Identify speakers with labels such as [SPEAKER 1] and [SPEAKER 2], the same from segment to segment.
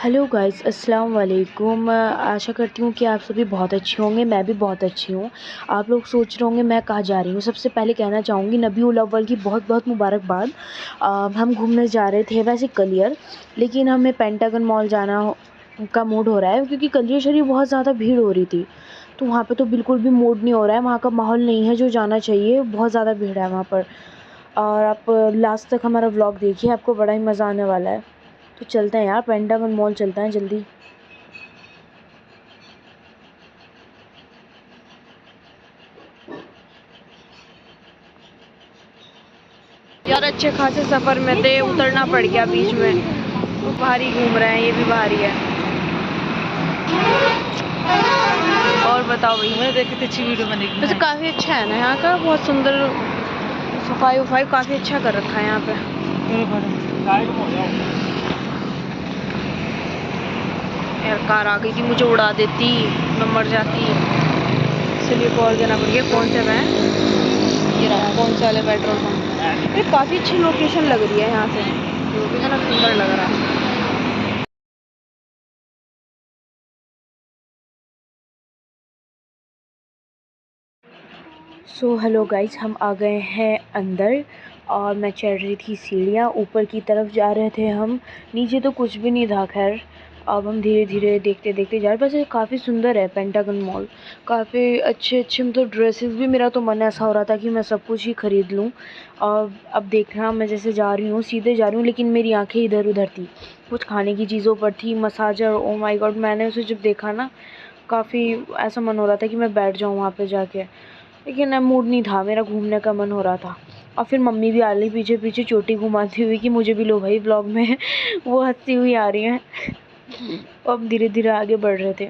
[SPEAKER 1] Hello guys, अस्सलाम वालेकुम। आशा करती हूँ कि आप सभी बहुत अच्छे होंगे। मैं भी बहुत अच्छी हूँ। आप लोग सोच रहे होंगे मैं कहाँ जा रही हूँ। सबसे पहले कहना चाहूँगी नबीउल अव्वल की बहुत बहुत मुबारकबाद। हम घूमने जा रहे थे वैसे कलियर, लेकिन हमें पेंटागन मॉल जाना का मूड हो रहा है क्योंकि कलियर शरीफ बहुत ज़्यादा भीड़ हो रही थी। तो वहाँ पे तो बिल्कुल भी मूड नहीं हो रहा है, वहाँ का माहौल नहीं है जो जाना चाहिए। बहुत ज़्यादा भीड़ है वहाँ पर। और आप लास्ट तक हमारा व्लॉग देखिए, आपको बड़ा ही मज़ा आने वाला है। तो चलते हैं यार, पेंटागन मॉल चलते हैं जल्दी।
[SPEAKER 2] यार अच्छे खासे सफर में थे, उतरना पड़ गया बीच में। वो बाहर ही घूम रहे हैं, ये भी बाहर ही है। और बताओ भाई,
[SPEAKER 3] मैं देखी थी अच्छी वीडियो बनेगी।
[SPEAKER 2] वैसे काफी अच्छा है ना यहाँ का, बहुत सुंदर सफाई वफाई काफी अच्छा कर रखा है यहाँ पे। यार कार आ गई थी, मुझे उड़ा देती, मैं मर जाती। इसलिए कॉल देना पड़ गया। कौन से में ये रहा, कौन से वाले पेट्रोल पंप। ये काफी अच्छी लोकेशन लग रही है यहाँ से, लोकेशन ना सुंदर लग रहा है।
[SPEAKER 1] सो हेलो गाइस, हम आ गए हैं अंदर और मैं चढ़ रही थी सीढ़ियाँ। ऊपर की तरफ जा रहे थे हम, नीचे तो कुछ भी नहीं था। खैर अब हम धीरे धीरे देखते देखते जा रहे। वैसे काफ़ी सुंदर है पेंटागन मॉल, काफ़ी अच्छे अच्छे मतलब ड्रेसेस भी। मेरा तो मन ऐसा हो रहा था कि मैं सब कुछ ही ख़रीद लूँ। और अब देखना, मैं जैसे जा रही हूँ सीधे जा रही हूँ, लेकिन मेरी आंखें इधर उधर थी, कुछ खाने की चीज़ों पर थी। मसाजर, ओ माय गॉड, मैंने उसे जब देखा ना, काफ़ी ऐसा मन हो रहा था कि मैं बैठ जाऊँ वहाँ पे जाके, लेकिन अब मूड नहीं था, मेरा घूमने का मन हो रहा था। और फिर मम्मी भी आ रही पीछे पीछे चोटी घुमाती हुई कि मुझे भी लो भाई व्लॉग में। वो हंसती हुई आ रही हैं। अब धीरे धीरे आगे बढ़ रहे थे,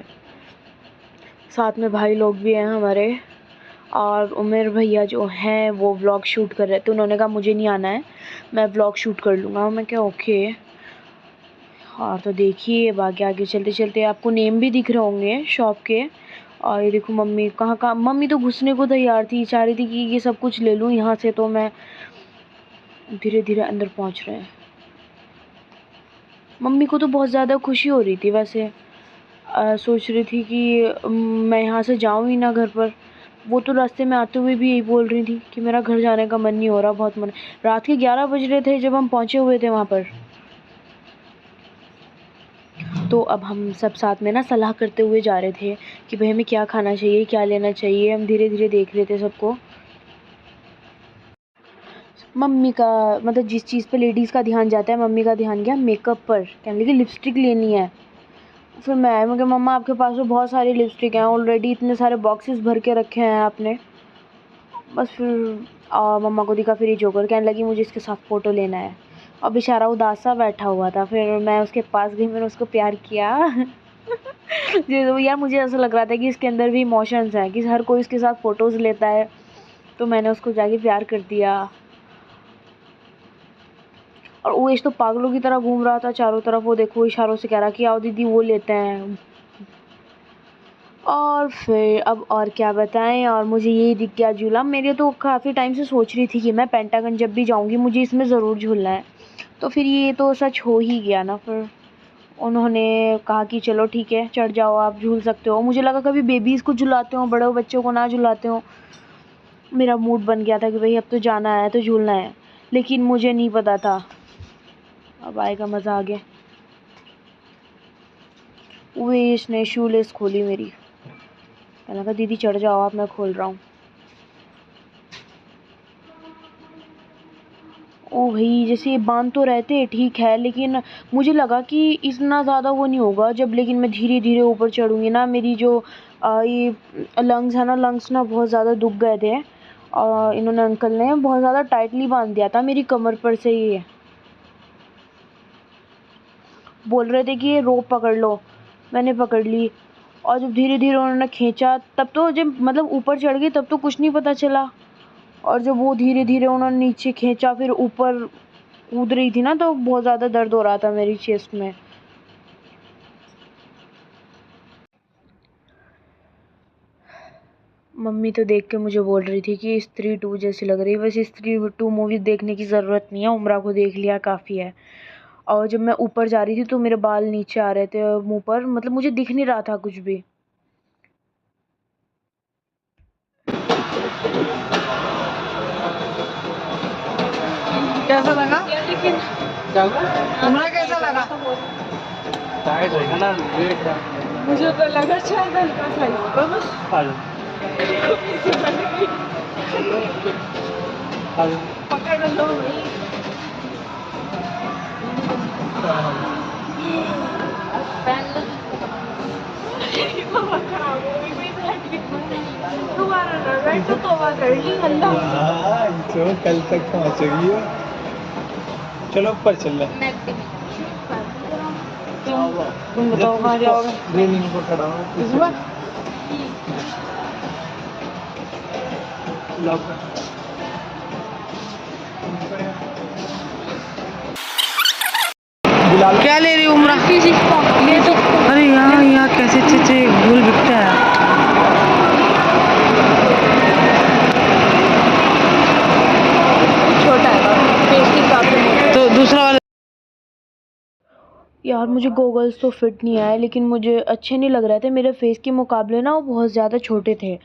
[SPEAKER 1] साथ में भाई लोग भी हैं हमारे। और उमेर भैया जो हैं वो व्लॉग शूट कर रहे थे, उन्होंने कहा मुझे नहीं आना है, मैं व्लॉग शूट कर लूँगा। मैं क्या ओके। और तो देखिए अब आगे आगे चलते चलते आपको नेम भी दिख रहे होंगे शॉप के। और ये देखो मम्मी कहाँ कहाँ, मम्मी तो घुसने को तैयार थी, चाह रही थी कि ये सब कुछ ले लूँ यहाँ से। तो मैं धीरे धीरे अंदर पहुँच रहे हैं। मम्मी को तो बहुत ज़्यादा खुशी हो रही थी वैसे। सोच रही थी कि मैं यहाँ से जाऊँ ही ना घर पर। वो तो रास्ते में आते हुए भी यही बोल रही थी कि मेरा घर जाने का मन नहीं हो रहा, बहुत मन। रात के 11 बज रहे थे जब हम पहुँचे हुए थे वहाँ पर। तो अब हम सब साथ में ना सलाह करते हुए जा रहे थे कि भाई हमें क्या खाना चाहिए, क्या लेना चाहिए। हम धीरे धीरे देख रहे थे सबको। मम्मी का मतलब जिस चीज़ पे लेडीज़ का ध्यान जाता है, मम्मी का ध्यान गया मेकअप पर। कहने लगी लिपस्टिक लेनी है। फिर मैं कहा मम्मा आपके पास तो बहुत सारी लिपस्टिक हैं ऑलरेडी, इतने सारे बॉक्सेस भर के रखे हैं आपने। बस फिर मम्मा को दिखा, फिर ये जोकर कहने लगी मुझे इसके साथ फ़ोटो लेना है। और बेचारा उदास सा बैठा हुआ था। फिर मैं उसके पास गई, मैंने उसको प्यार किया। यार मुझे ऐसा लग रहा था कि इसके अंदर भी इमोशंस हैं, कि हर कोई इसके साथ फ़ोटोज़ लेता है, तो मैंने उसको जाके प्यार कर दिया। और उवेश तो पागलों की तरह घूम रहा था चारों तरफ। वो देखो इशारों से कह रहा कि आओ दीदी वो लेते हैं। और फिर अब और क्या बताएं, और मुझे यही दिख गया झूला। मेरे तो काफ़ी टाइम से सोच रही थी कि मैं पेंटागन जब भी जाऊंगी मुझे इसमें ज़रूर झूलना है। तो फिर ये तो सच हो ही गया ना। फिर उन्होंने कहा कि चलो ठीक है चढ़ जाओ, आप झूल सकते हो। मुझे लगा कभी बेबीज़ को झुलाते हो, बड़े बच्चों को ना झुलाते हो। मेरा मूड बन गया था कि भाई अब तो जाना है तो झूलना है, लेकिन मुझे नहीं पता था अब आएगा मज़ा आगे। उवेश ने शू लेस खोली मेरी, कहने लगा दीदी चढ़ जाओ आप, मैं खोल रहा हूँ। ओ भाई जैसे ये बांध तो रहते ठीक है, लेकिन मुझे लगा कि इतना ज़्यादा वो नहीं होगा जब, लेकिन मैं धीरे धीरे ऊपर चढ़ूँगी ना, मेरी जो ये लंग्स है ना, लंग्स ना बहुत ज़्यादा दुख गए थे। और इन्होंने अंकल ने बहुत ज़्यादा टाइटली बांध दिया था मेरी कमर पर से। ये बोल रहे थे कि ये रोप पकड़ लो, मैंने पकड़ ली। और जब धीरे धीरे उन्होंने खींचा, तब तो जब मतलब ऊपर चढ़ गई तब तो कुछ नहीं पता चला। और जब वो धीरे धीरे उन्होंने नीचे खींचा, फिर ऊपर कूद रही थी ना, तो बहुत ज़्यादा दर्द हो रहा था मेरी चेस्ट में। मम्मी तो देख के मुझे बोल रही थी कि स्त्री 2 जैसी लग रही है। वैसे स्त्री 2 मूवी देखने की ज़रूरत नहीं है, उम्रा को देख लिया काफ़ी है। और जब मैं ऊपर जा रही थी तो मेरे बाल नीचे आ रहे थे मुंह पर, मतलब मुझे दिख नहीं रहा था कुछ भी।
[SPEAKER 2] कैसा लगा? लेकिन तुम्हारा कैसा लगा? मुझे तो लगा शायद हल्का सा ही होगा बस। पकड़ लो भाई। दोबारा ना बैठ तो तौबा कर ली अल्लाह।
[SPEAKER 3] तो कल तक पहुंचेगी वो। चलो ऊपर चल रहे।
[SPEAKER 2] तुम बताओ कहाँ जाओगे?
[SPEAKER 3] रेलिंग को खड़ा हो
[SPEAKER 2] इस बार क्या ले रही उम्रा? ये तो अरे यहाँ कैसे अच्छे अच्छे फूल बिकते हैं। छोटा है तो दूसरा वाला।
[SPEAKER 1] यार मुझे गोगल्स तो फिट नहीं आए, लेकिन मुझे अच्छे नहीं लग रहे थे मेरे फेस के मुकाबले ना, वो बहुत ज़्यादा छोटे थे।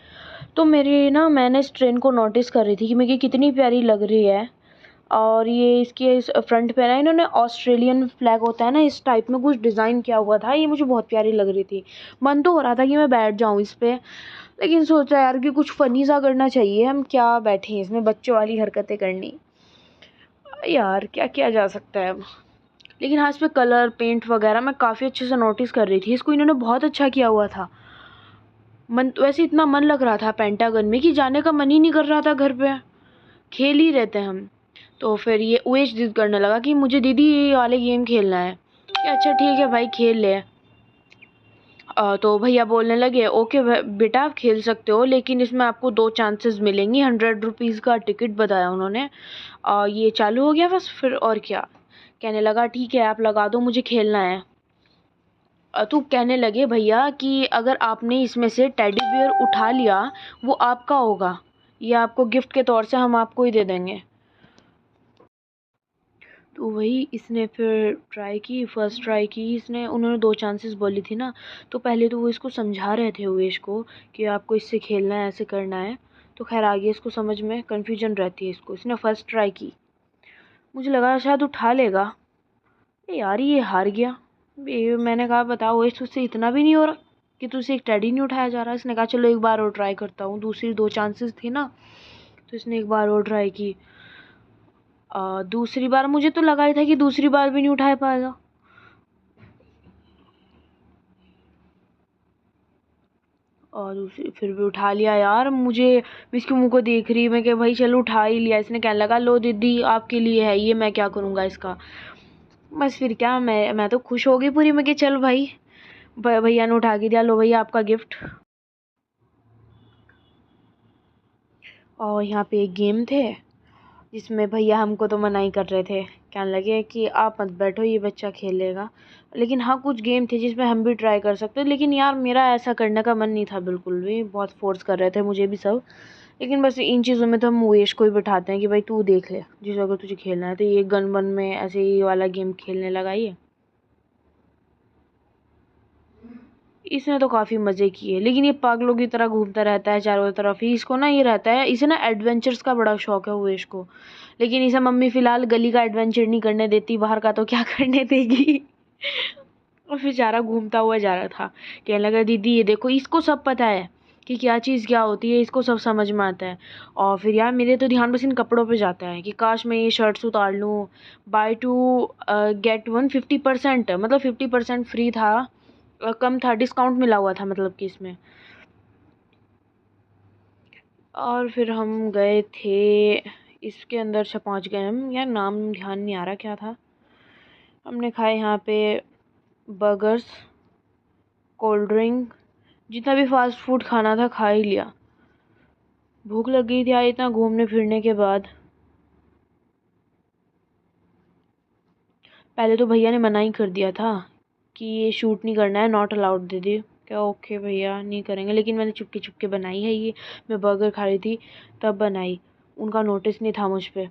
[SPEAKER 1] तो मैंने इस ट्रेन को नोटिस कर रही थी कि मुझे कितनी प्यारी लग रही है। और ये इसके इस फ्रंट पे ना इन्होंने ऑस्ट्रेलियन फ्लैग होता है ना, इस टाइप में कुछ डिज़ाइन किया हुआ था। ये मुझे बहुत प्यारी लग रही थी। मन तो हो रहा था कि मैं बैठ जाऊँ इस पे, लेकिन सोचा यार कि कुछ फ़नी सा करना चाहिए, हम क्या बैठे इसमें बच्चों वाली हरकतें करनी। यार क्या किया जा सकता है अब। लेकिन हाँ, इस पे कलर पेंट वगैरह मैं काफ़ी अच्छे से नोटिस कर रही थी। इसको इन्होंने बहुत अच्छा किया हुआ था। मन वैसे इतना मन लग रहा था पेंटागन में कि जाने का मन ही नहीं कर रहा था। घर पे खेल ही रहते हैं हम। तो फिर ये उवेश जिद करने लगा कि मुझे दीदी ये वाले गेम खेलना है। कि अच्छा ठीक है भाई खेल ले। तो भैया बोलने लगे ओके बेटा आप खेल सकते हो, लेकिन इसमें आपको 2 चांसेस मिलेंगी। 100 रुपीज़ का टिकट बताया उन्होंने। ये चालू हो गया बस फिर, और क्या। कहने लगा ठीक है आप लगा दो, मुझे खेलना है। तो कहने लगे भैया कि अगर आपने इसमें से टेडी बियर उठा लिया वो आपका होगा, ये आपको गिफ्ट के तौर से हम आपको ही दे देंगे। तो वही इसने फिर फर्स्ट ट्राई की इसने। उन्होंने 2 चांसेस बोली थी ना, तो पहले तो वो इसको समझा रहे थे उवेश को कि आपको इससे खेलना है, ऐसे करना है। तो खैर आगे इसको समझ में कन्फ्यूजन रहती है इसको। इसने फर्स्ट ट्राई की, मुझे लगा शायद उठा लेगा। यार ये हार गया। मैंने कहा बताओ उवेश तुझसे इतना भी नहीं हो रहा कि तुझसे एक टेडी नहीं उठाया जा रहा। इसने कहा चलो एक बार और ट्राई करता हूँ। दूसरी 2 चांसेस थी ना, तो इसने एक बार और ट्राई की। दूसरी बार मुझे तो लगा ही था कि दूसरी बार भी नहीं उठा पाएगा। और दूसरी फिर भी उठा लिया। यार मुझे मैं इसके मुंह को देख रही, मैं क्या भाई चलो उठा ही लिया। इसने कहने लगा लो दीदी आपके लिए है ये, मैं क्या करूँगा इसका। बस फिर क्या, मैं तो खुश हो गई पूरी। मैं कि चल भाई भैया ने उठा के दिया, लो भैया आपका गिफ्ट। और यहाँ पे एक गेम थे जिसमें भैया हमको तो मनाही कर रहे थे, कहने लगे कि आप मत बैठो ये बच्चा खेलेगा। लेकिन हाँ कुछ गेम थे जिसमें हम भी ट्राई कर सकते, लेकिन यार मेरा ऐसा करने का मन नहीं था बिल्कुल भी। बहुत फोर्स कर रहे थे मुझे भी सब। लेकिन बस इन चीज़ों में तो हम मुकेश को ही बिठाते हैं कि भाई तू देख ले, जिस अगर तुझे खेलना है। तो ये गन वन में ऐसे ही वाला गेम खेलने लगा ये। इसने तो काफ़ी मज़े किए, लेकिन ये पागलों की तरह घूमता रहता है चारों तरफ ही। इसको ना ये रहता है, इसे ना एडवेंचर्स का बड़ा शौक है उवेश को। लेकिन इसे मम्मी फ़िलहाल गली का एडवेंचर नहीं करने देती, बाहर का तो क्या करने देगी। और बेचारा घूमता हुआ जा रहा था। कहने लगा दीदी ये देखो, इसको सब पता है कि क्या चीज़ क्या होती है, इसको सब समझ में आता है। और फिर यार मेरे तो ध्यान बस इन कपड़ों पे जाता है कि काश मैं ये शर्ट्स उतार लूँ। बाय 2 गेट 1 50%, मतलब 50% फ्री था। कम था, डिस्काउंट मिला हुआ था मतलब कि इसमें। और फिर हम गए थे इसके अंदर से, पहुंच गए हम। यार नाम ध्यान नहीं आ रहा क्या था। हमने खाए यहाँ पे बर्गर्स, कोल्ड ड्रिंक, जितना भी फास्ट फूड खाना था खा ही लिया। भूख लग गई थी यार इतना घूमने फिरने के बाद। पहले तो भैया ने मना ही कर दिया था कि ये शूट नहीं करना है, नॉट अलाउड दीदी। क्या ओके भैया नहीं करेंगे, लेकिन मैंने चुपके चुपके बनाई है ये। मैं बर्गर खा रही थी तब बनाई, उनका नोटिस नहीं था मुझ पे।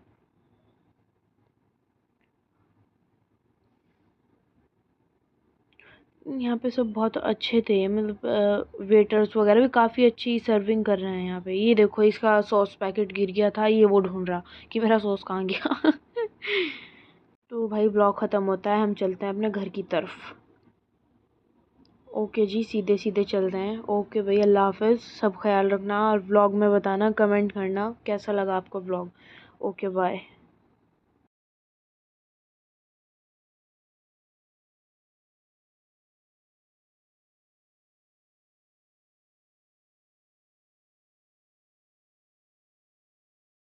[SPEAKER 1] यहाँ पे सब बहुत अच्छे थे, मतलब वेटर्स वगैरह भी काफ़ी अच्छी सर्विंग कर रहे हैं यहाँ पे। ये देखो इसका सॉस पैकेट गिर गया था, ये वो ढूंढ रहा कि मेरा सॉस कहाँ गया। तो भाई ब्लॉग ख़त्म होता है, हम चलते हैं अपने घर की तरफ। ओके जी, सीधे सीधे चल रहे हैं। ओके भाई, अल्लाह हाफ़िज़, सब ख्याल रखना और ब्लॉग में बताना, कमेंट करना कैसा लगा आपको ब्लॉग। Okay bye.